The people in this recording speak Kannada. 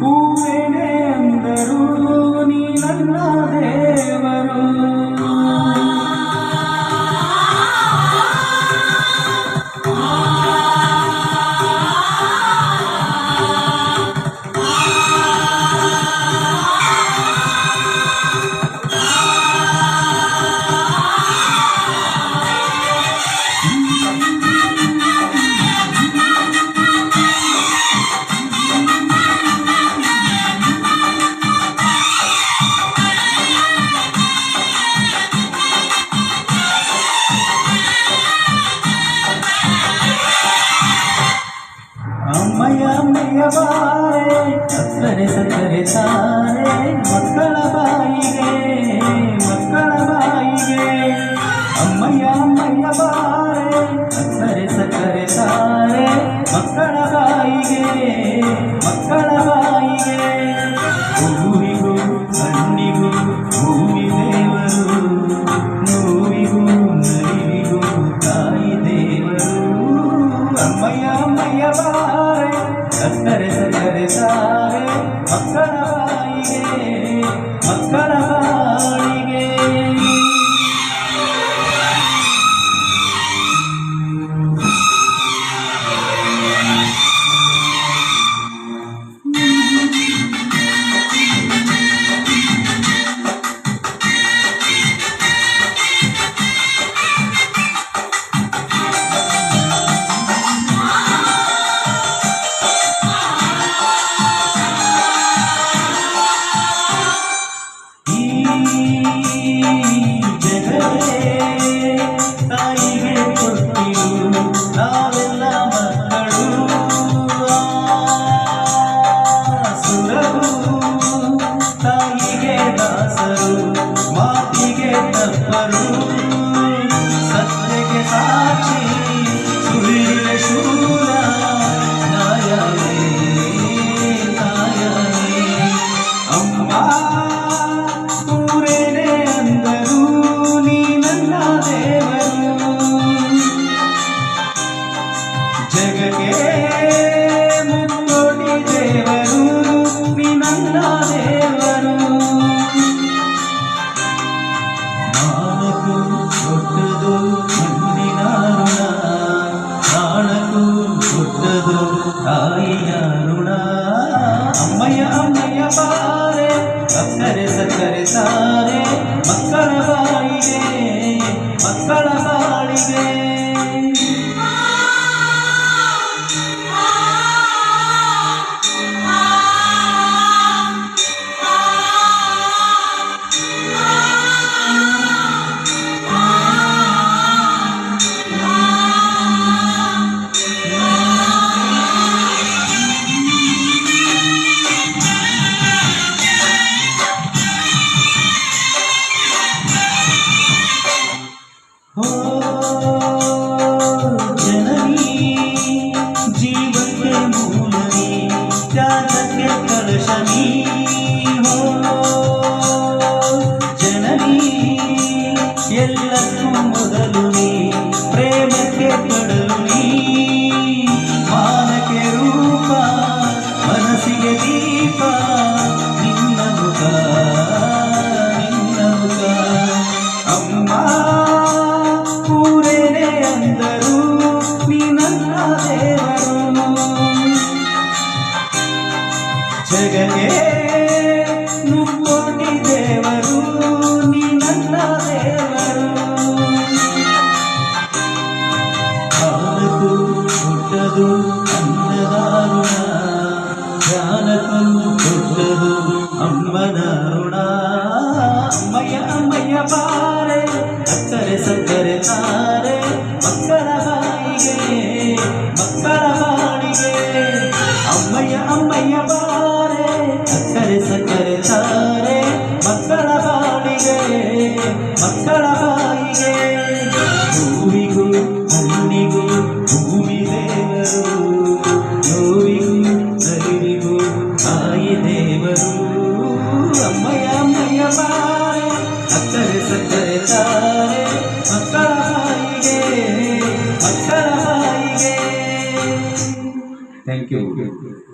ಹೂವೇನೆ ಅಂದರು ನೀ ನನ್ನ ದೇವರು. ಅಮ್ಮಯ್ಯ ಅಮ್ಮಯ್ಯ ಬಾರೆ ಸಕ್ಕರೆ ಸಕ್ಕರೆ ತಾರೆ ಮಕ್ಕಳ ಬಾಯಿಗೆ ಮಕ್ಕಳ ಬಾಯಿಗೆ. ಅಮ್ಮಯ್ಯ ಅಮ್ಮಯ್ಯ ಬಾರೆ ಸಕ್ಕರೆ ಸಕ್ಕರೆ ತಾರೆ ಮಕ್ಕಳ ಬಾಯಿಗೆ ಮಕ್ಕಳ ಬಾಯಿಗೆ. ಹೂವಿಗೂ ಹಣ್ಣಿಗೂ ಭೂಮಿ ದೇವರು, ನೋವಿಗೂ ನಲಿವಿಗೂ ತಾಯಿ ದೇವರು. ಅಮ್ಮಯ್ಯ ಅಮ್ಮಯ್ಯ ಬಾರೆ ಸಕ್ಕರೆ ಸಕ್ಕರೆ ತಾರೆ ಮಕ್ಕಳ ಬಾಯಿಗೆ ಮಕ್ಕಳ ಬಾಯಿಗೆ. ತಾಯಿಗೆ ಕೊಟ್ಟಿರು ನಾವೆಲ್ಲ ಮಕ್ಕಳು, ಸುರರು ತಾಯಿಗೆ ದಾಸರು ಮಾತಿಗೆ ತಪ್ಪರು. ಸತ್ಯಕ್ಕೆ ಸಾಕ್ಷಿ ಸುಳ್ಳಿಗೆ ಶೂರ ನ್ಯಾಯವೇ ನ್ಯಾಯವೇ. ಅಮ್ಮ ಜಗಕ್ಕೆ ಮುಕ್ಕೋಟಿ ದೇವರು ನೀ ನನ್ನ ದೇವರು. ನಾಲ್ಕು ದೊಡ್ಡದು ಮಣ್ಣಿನ ಋಣ, ನಾಲ್ಕು ದೊಡ್ಡದು ತಾಯಿಯ ಋಣ. ಅಮ್ಮಯ್ಯ ಅಮ್ಮಯ್ಯ ಬಾರೆ ಸಕ್ಕರೆ ಸಕ್ಕರೆ ತಾರೆ ಮಕ್ಕಳ ಬಾಯಿಗೆ ಮಕ್ಕಳ ಬಾಳಿಗೆ. ಜನನಿ ಜೀವಕ್ಕೆ ಮೂಲನಿ ತ್ಯಾಗಕ್ಕೆ ಕಲಶನಿ. ಜನನಿ ಎಲ್ಲಕ್ಕೂ ಮೊದಲು ನೀ ಪ್ರೇಮಕ್ಕೆ ಕಡಲು ನೀ. ಮಾನಕ್ಕೆ ರೂಪ ಮನಸ್ಸಿಗೆ ದೀಪ ನಿನ್ನ ಮುಖ ನಿನ್ನ ಮುಖ. ಅಮ್ಮ ಊರೇನೆ ಅಂದರು ನೀ ನನ್ನ ದೇವರು. ಜಗಕ್ಕೆ ಮುಕ್ಕೋಟಿ ದೇವರು ನೀ ನನ್ನ ದೇವರು. ನಾಲ್ಕು ದೊಡ್ಡದು ಅನ್ನದ ಋಣ, ಜ್ಞಾನಕ್ಕೂ ದೊಡ್ಡದು ಅಮ್ಮನ ಋಣ. ಅಮ್ಮಯ್ಯ ಅಮ್ಮಯ್ಯ ಬಾರೆ ಸಕ್ಕರೆ ಸಕ್ಕರೆ ತಾರೆ ಮಕ್ಕಳ ಬಾಯಿಗೆ ಮಕ್ಕಳ ಬಾಳಿಗೆ. ಅಮ್ಮಯ್ಯ ಅಮ್ಮಯ್ಯ ಬಾರೆ ಸಕ್ಕರೆ ಸಕ್ಕರೆ ತಾರೆ ಮಕ್ಕಳ ಬಾಳಿಗೆ ಮಕ್ಕಳ ಬಾಯಿಗೆ. ಹೂವಿಗೂ ಹಣ್ಣಿಗೂ ಭೂಮಿ ದೇವರು, ನೋವಿಗೂ ನಲಿವಿಗೂ ತಾಯಿ ದೇವರು. ಅಮ್ಮಯ್ಯ ಅಮ್ಮಯ್ಯ ಬಾರೆ ಸಕ್ಕರೆ ಸಕ್ಕರೆ ತಾರೆ ಮಕ್ಕಳ ಬಾಯಿಗೆ ಮಕ್ಕಳ ಬಾಯಿಗೆ. Thank you. ಹೋಗ್ಬೇಕು.